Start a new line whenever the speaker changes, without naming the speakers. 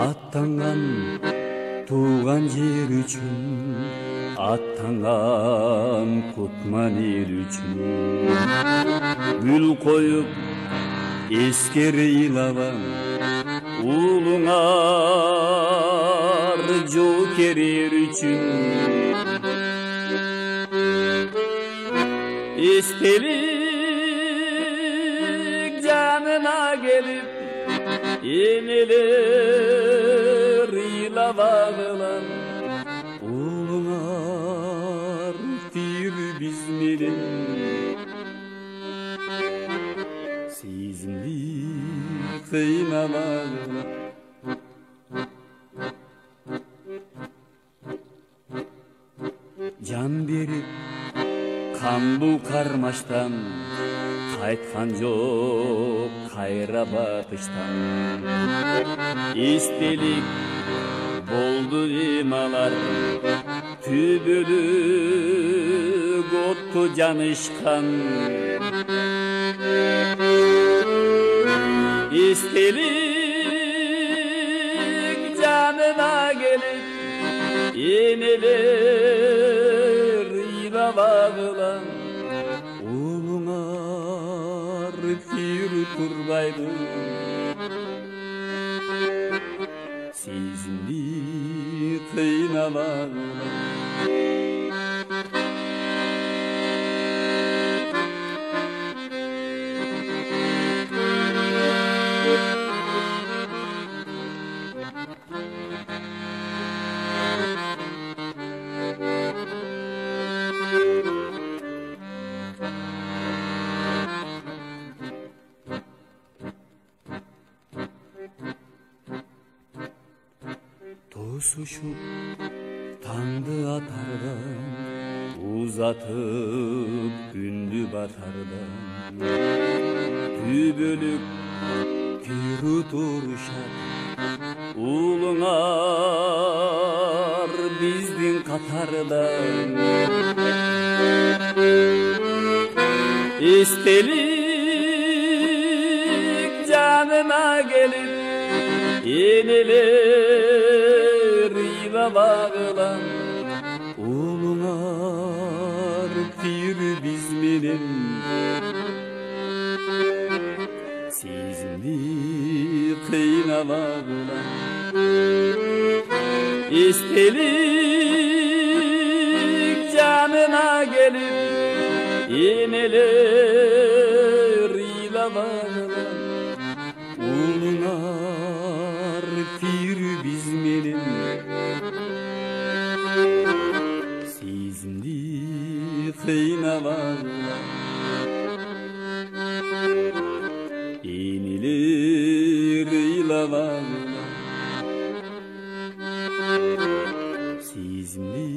аттанған туған жер үшін, аттанған кутман ел үшін. Гүл қойып ескері илабан, улыңар жокер ер үшін. Естелік жанына келіп, енелер илабағылан, улыңар тир бізменен. Сезімді қиналағылан, жан беріп қамбу қармаштан, қайтқан жоқ қайра батыштан. Естелік болды емалар, түбөлүк отто жанышқан. Естелік жанына келіп, енелер илабағылан, улыңар тир турбайды. Сезімді қиналағылан. Тосушуп таңды атардан, узатып күнді батардан. Түбөлүк күйрү турушат, улыңар биздин катардан. Естелик жанына келип, енелер илабағылан, улыңар тир бізменен. Сезімді қиналағылан. Естелик жанына келіп, енелер илабағылан, улыңар тир бізменен. Сезімді қиналағылан. Енелер илабағылан. Сезімді